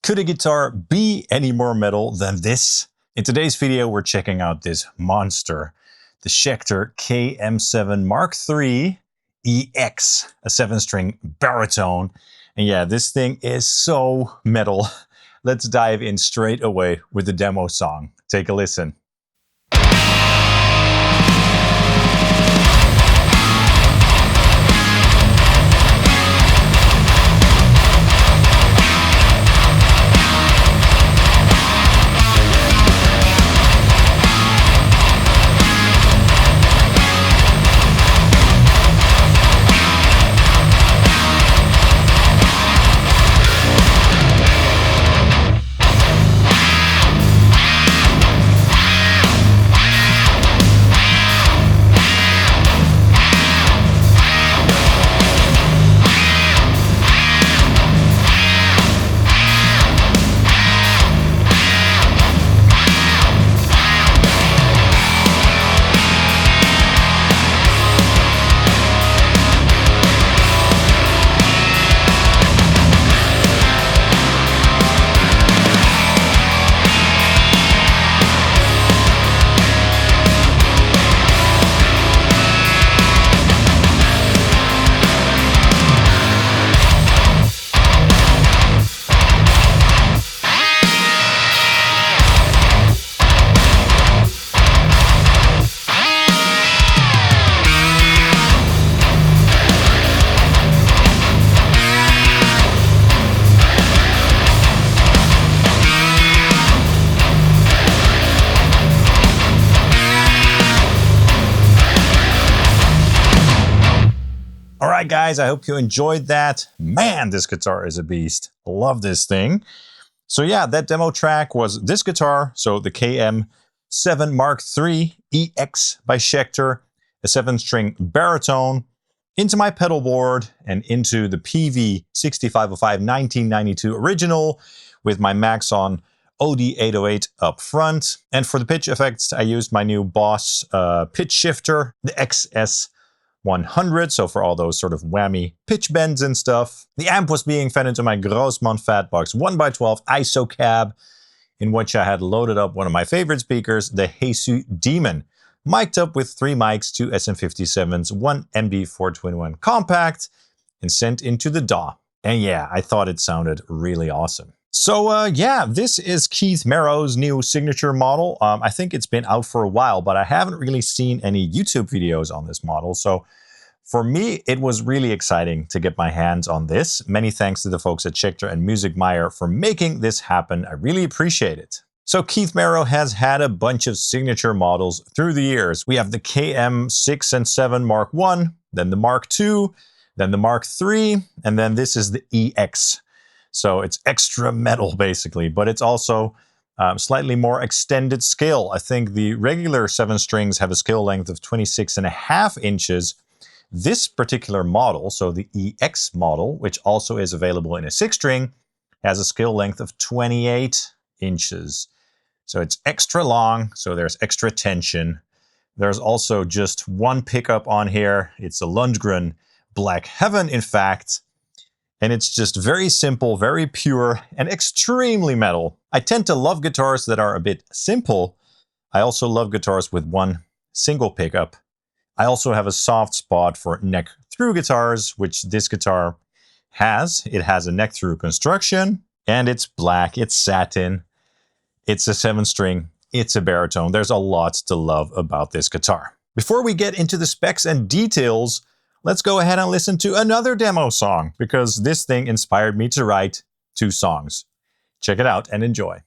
Could a guitar be any more metal than this? In today's video, we're checking out this monster, the Schecter KM7 MKIII EX, a 7-string baritone. And yeah, this thing is so metal. Let's dive in straight away with the demo song. Take a listen. Alright guys, I hope you enjoyed that. Man, this guitar is a beast. Love this thing. So yeah, that demo track was this guitar, so the KM7 MKIII EX by Schecter, a 7-string baritone, into my pedal board and into the Peavey 6505 1992 original with my Maxon OD808 up front. And for the pitch effects, I used my new Boss pitch shifter, the XS100, so for all those sort of whammy pitch bends and stuff. The amp was being fed into my Grossmann Fatbox 1x12 ISO cab, in which I had loaded up one of my favorite speakers, the Hesu Demon, mic'd up with 3 mics, 2 SM57s, 1 MD421 Kompakt, and sent into the DAW. And yeah, I thought it sounded really awesome. So yeah, this is Keith Merrow's new signature model. I think it's been out for a while, but I haven't really seen any YouTube videos on this model. So for me, it was really exciting to get my hands on this. Many thanks to the folks at Schecter and Music Meyer for making this happen. I really appreciate it. So Keith Merrow has had a bunch of signature models through the years. We have the KM6 and 7 Mark I, then the Mark II, then the Mark III, and then this is the EX. So it's extra metal basically, but it's also slightly more extended scale. I think the regular 7 strings have a scale length of 26.5 inches. This particular model, so the EX model, which also is available in a 6-string, has a scale length of 28 inches. So it's extra long, so there's extra tension. There's also just one pickup on here. It's a Lundgren Black Heaven, in fact. And it's just very simple, very pure, and extremely metal. I tend to love guitars that are a bit simple. I also love guitars with one single pickup. I also have a soft spot for neck-through guitars, which this guitar has. It has a neck-through construction, and it's black, it's satin, it's a 7-string, it's a baritone. There's a lot to love about this guitar. Before we get into the specs and details, let's go ahead and listen to another demo song, because this thing inspired me to write 2 songs. Check it out and enjoy.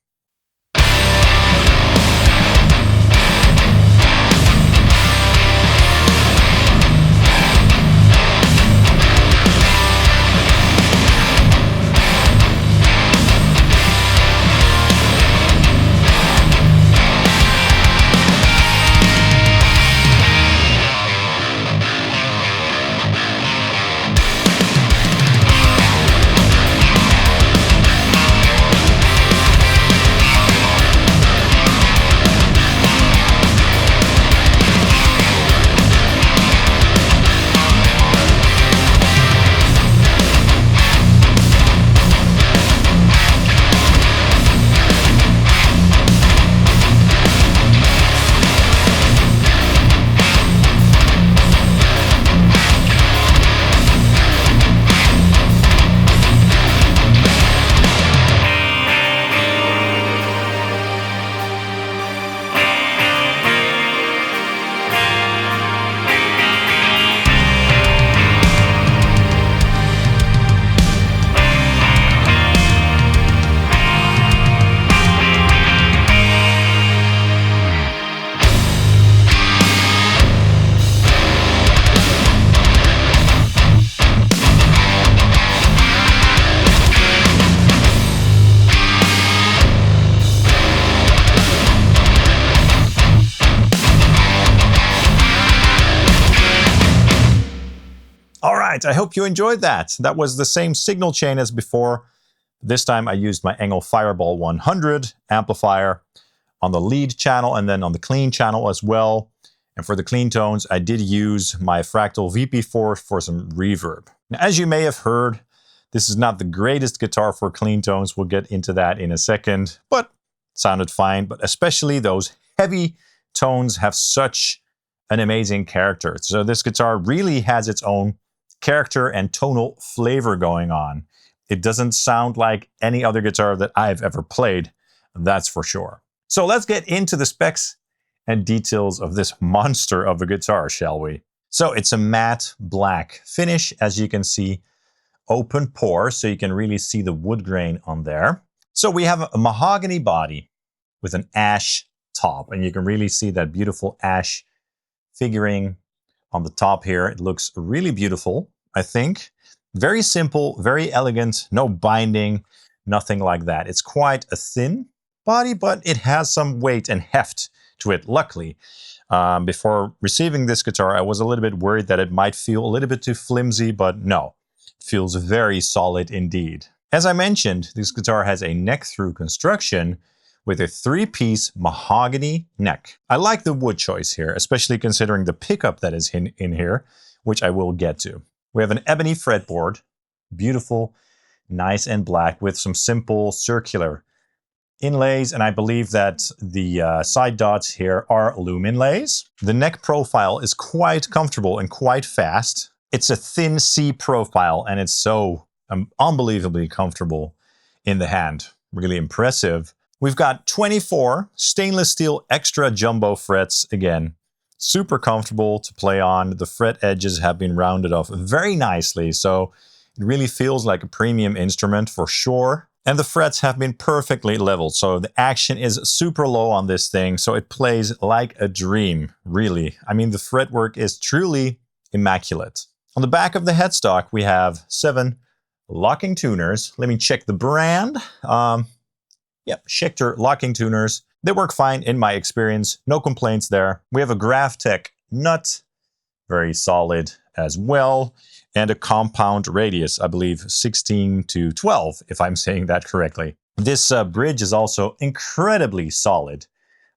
right, I hope you enjoyed that. That was the same signal chain as before. This time I used my ENGL Fireball 100 amplifier on the lead channel and then on the clean channel as well. And for the clean tones, I did use my Fractal VP4 for some reverb. Now, as you may have heard, this is not the greatest guitar for clean tones. We'll get into that in a second, but it sounded fine. But especially those heavy tones have such an amazing character. So this guitar really has its own character and tonal flavor going on. It doesn't sound like any other guitar that I've ever played, that's for sure. So let's get into the specs and details of this monster of a guitar, shall we? So it's a matte black finish, as you can see, open pore, so you can really see the wood grain on there. So we have a mahogany body with an ash top, and you can really see that beautiful ash figuring on the top here. It looks really beautiful, I think. Very simple, very elegant, no binding, nothing like that. It's quite a thin body, but it has some weight and heft to it, luckily. Before receiving this guitar, I was a little bit worried that it might feel a little bit too flimsy, but no, it feels very solid indeed. As I mentioned, this guitar has a neck-through construction with a 3-piece mahogany neck. I like the wood choice here, especially considering the pickup that is in here, which I will get to. We have an ebony fretboard, beautiful, nice and black, with some simple circular inlays, and I believe that the side dots here are loom inlays. The neck profile is quite comfortable and quite fast. It's a thin C profile, and it's so unbelievably comfortable in the hand. Really impressive. We've got 24 stainless steel extra jumbo frets again. Super comfortable to play on. The fret edges have been rounded off very nicely, so it really feels like a premium instrument for sure. And the frets have been perfectly leveled, so the action is super low on this thing, so it plays like a dream, really. I mean, the fretwork is truly immaculate. On the back of the headstock, we have 7 locking tuners. Let me check the brand. Yep, Schecter locking tuners. They work fine in my experience. No complaints there. We have a GrafTech nut, very solid as well. And a compound radius, I believe 16 to 12, if I'm saying that correctly. This bridge is also incredibly solid.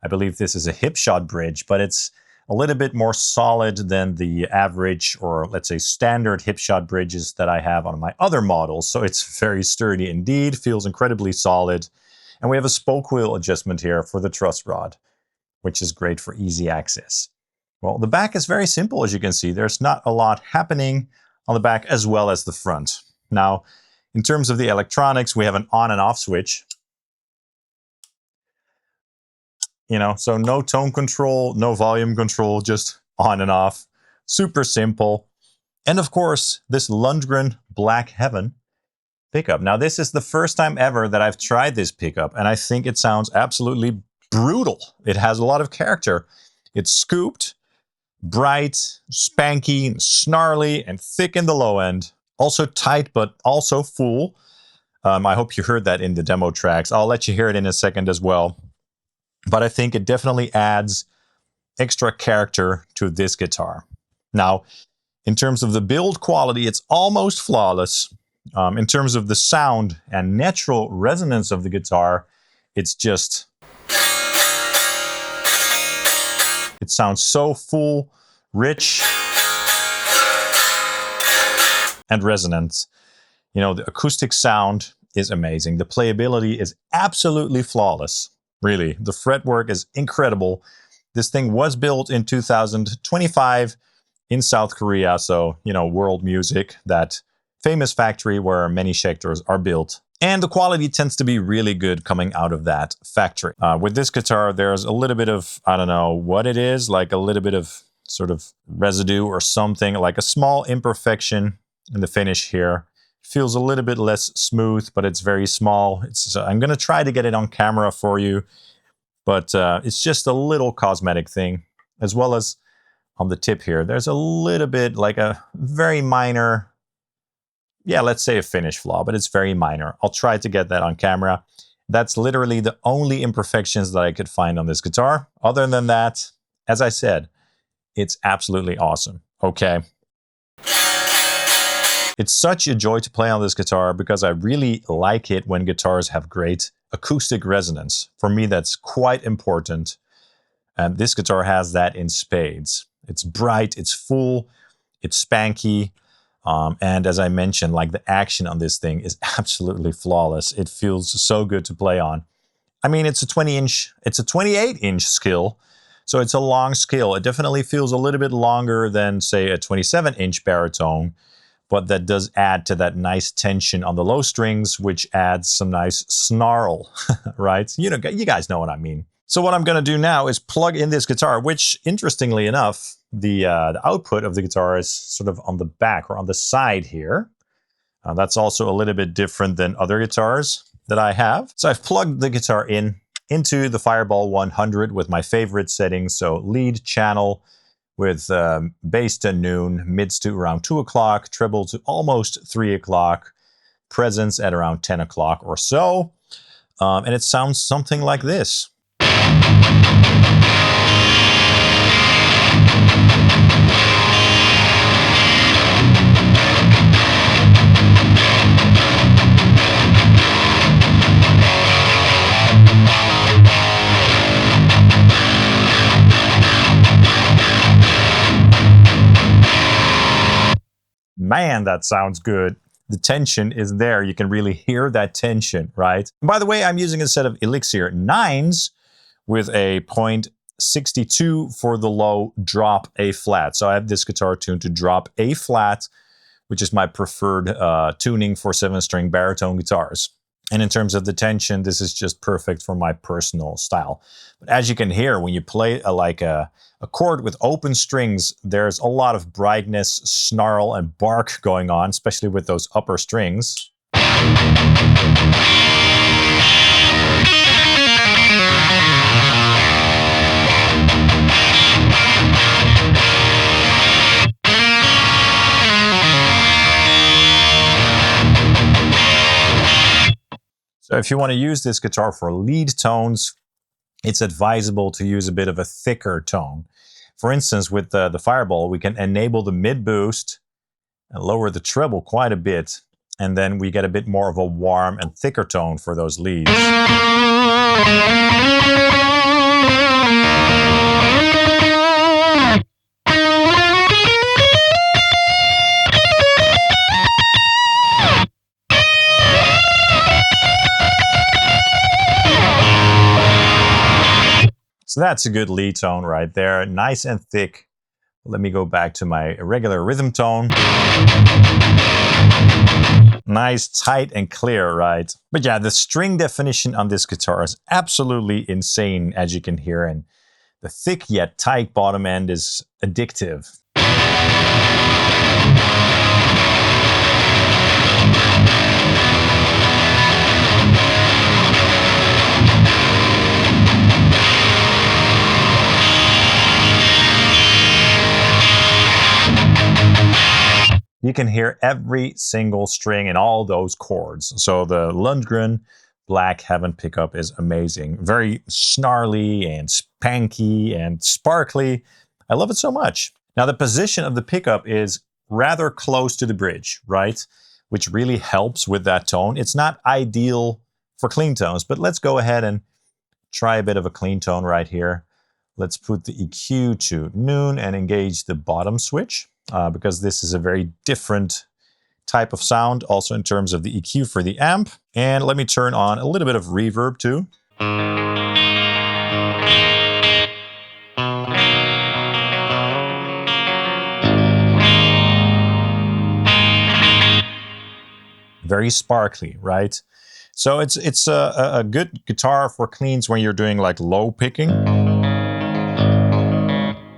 I believe this is a hipshot bridge, but it's a little bit more solid than the average, or let's say standard hipshot bridges that I have on my other models. So it's very sturdy indeed, feels incredibly solid. And we have a spoke wheel adjustment here for the truss rod, which is great for easy access. Well, the back is very simple, as you can see. There's not a lot happening on the back as well as the front. Now, in terms of the electronics, we have an on and off switch. You know, so no tone control, no volume control, just on and off. Super simple. And of course, this Lundgren Black Heaven pickup. Now, this is the first time ever that I've tried this pickup, and I think it sounds absolutely brutal. It has a lot of character. It's scooped, bright, spanky, snarly, and thick in the low end. Also tight, but also full. I hope you heard that in the demo tracks. I'll let you hear it in a second as well. But I think it definitely adds extra character to this guitar. Now, in terms of the build quality, it's almost flawless. In terms of the sound and natural resonance of the guitar, it's just... it sounds so full, rich, and resonant. You know, the acoustic sound is amazing. The playability is absolutely flawless. Really, the fretwork is incredible. This thing was built in 2025 in South Korea, so, you know, world music, that famous factory where many Schecters are built. And the quality tends to be really good coming out of that factory. With this guitar, there's a little bit of, I don't know what it is, like a little bit of sort of residue or something, like a small imperfection in the finish here. Feels a little bit less smooth, but it's very small. I'm going to try to get it on camera for you, but it's just a little cosmetic thing, as well as on the tip here. There's a little bit, like a very minor, yeah, let's say a finish flaw, but it's very minor. I'll try to get that on camera. That's literally the only imperfections that I could find on this guitar. Other than that, as I said, it's absolutely awesome. Okay. It's such a joy to play on this guitar because I really like it when guitars have great acoustic resonance. For me, that's quite important. And this guitar has that in spades. It's bright, it's full, it's spanky. And as I mentioned, like the action on this thing is absolutely flawless. It feels so good to play on. I mean, it's a 28-inch skill. So it's a long skill. It definitely feels a little bit longer than, say, a 27-inch baritone. But that does add to that nice tension on the low strings, which adds some nice snarl, right? You know, you guys know what I mean. So what I'm going to do now is plug in this guitar, which, interestingly enough, the output of the guitar is sort of on the back or on the side here. That's also a little bit different than other guitars that I have. So I've plugged the guitar into the Fireball 100 with my favorite settings. So lead channel with bass to noon, mids to around 2 o'clock, treble to almost 3 o'clock, presence at around 10 o'clock or so. And it sounds something like this. Man, that sounds good. The tension is there. You can really hear that tension, right? And by the way, I'm using a set of Elixir 9s with a 0.62 for the low drop A flat. So I have this guitar tuned to drop A flat, which is my preferred tuning for 7-string baritone guitars. And in terms of the tension, this is just perfect for my personal style. But as you can hear, when you play a chord with open strings, there's a lot of brightness, snarl, and bark going on, especially with those upper strings. So if you want to use this guitar for lead tones, it's advisable to use a bit of a thicker tone. For instance, with the Fireball, we can enable the mid boost and lower the treble quite a bit, and then we get a bit more of a warm and thicker tone for those leads. So that's a good lead tone right there, nice and thick. Let me go back to my regular rhythm tone. Nice, tight and clear, right? But yeah, the string definition on this guitar is absolutely insane, as you can hear, and the thick yet tight bottom end is addictive. You can hear every single string in all those chords. So the Lundgren Black Heaven pickup is amazing. Very snarly and spanky and sparkly. I love it so much. Now the position of the pickup is rather close to the bridge, right? Which really helps with that tone. It's not ideal for clean tones, but let's go ahead and try a bit of a clean tone right here. Let's put the EQ to noon and engage the bottom switch. Because this is a very different type of sound, also in terms of the EQ for the amp. And let me turn on a little bit of reverb too. Very sparkly, right? So it's a good guitar for cleans when you're doing like low picking.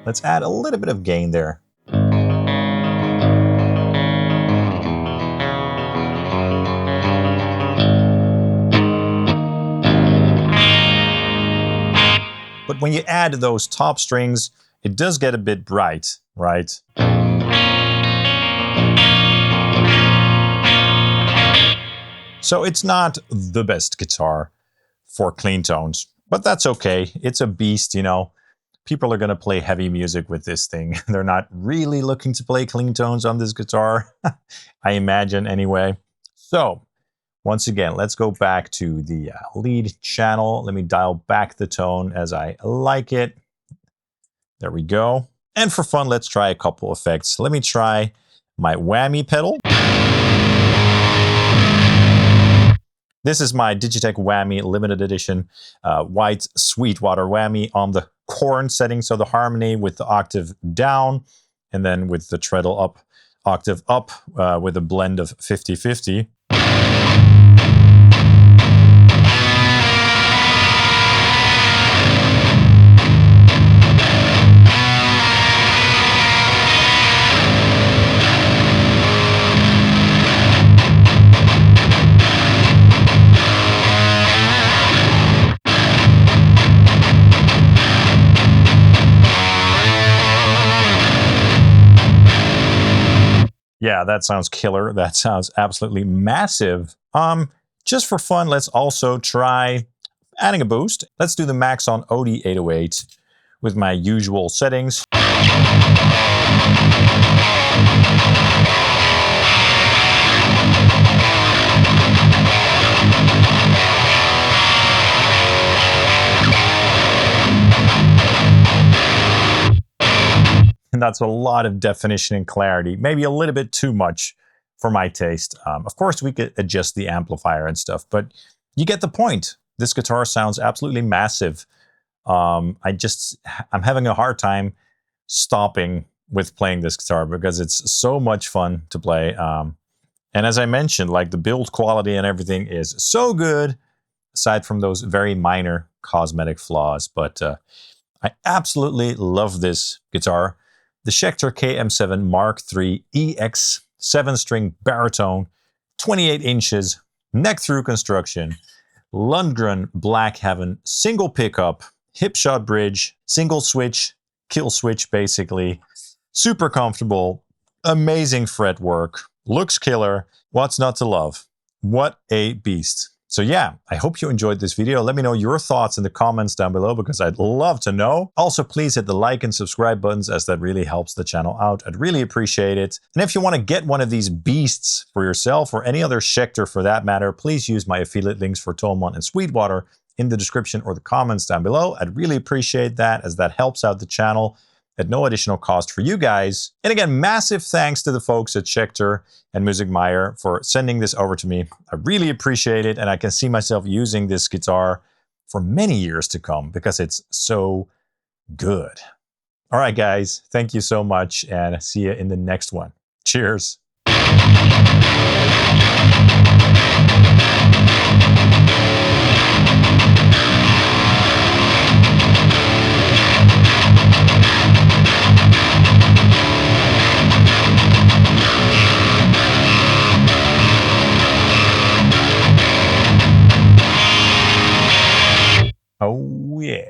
Let's add a little bit of gain there. But when you add those top strings, it does get a bit bright, right? So it's not the best guitar for clean tones, but that's okay. It's a beast, you know. people are going to play heavy music with this thing. They're not really looking to play clean tones on this guitar, I imagine anyway. So once again, let's go back to the lead channel. Let me dial back the tone as I like it. There we go. And for fun, let's try a couple effects. Let me try my whammy pedal. This is my Digitech Whammy limited edition white Sweetwater whammy on the corn setting. So the harmony with the octave down and then with the treble up, octave up with a blend of 50-50. Yeah, that sounds killer. That sounds absolutely massive. Just for fun, let's also try adding a boost. Let's do the Maxon OD808 with my usual settings. And that's a lot of definition and clarity, maybe a little bit too much for my taste. Of course, we could adjust the amplifier and stuff, but you get the point. This guitar sounds absolutely massive. I'm having a hard time stopping with playing this guitar because it's so much fun to play. And as I mentioned, like the build quality and everything is so good, aside from those very minor cosmetic flaws. But I absolutely love this guitar. The Schecter KM7 MKIII EX 7-string baritone, 28 inches, neck-through construction, Lundgren Black Heaven, single pickup, hip shot bridge, single switch, kill switch basically, super comfortable, amazing fretwork, looks killer, what's not to love? What a beast. So yeah, I hope you enjoyed this video. Let me know your thoughts in the comments down below because I'd love to know. Also, please hit the like and subscribe buttons as that really helps the channel out. I'd really appreciate it. And if you want to get one of these beasts for yourself or any other Schecter for that matter, please use my affiliate links for Tolman and Sweetwater in the description or the comments down below. I'd really appreciate that as that helps out the channel at no additional cost for you guys. And again, massive thanks to the folks at Schecter and Music Meyer for sending this over to me. I really appreciate it, and I can see myself using this guitar for many years to come because it's so good. All right, guys, thank you so much, and see you in the next one. Cheers. Oh, yeah.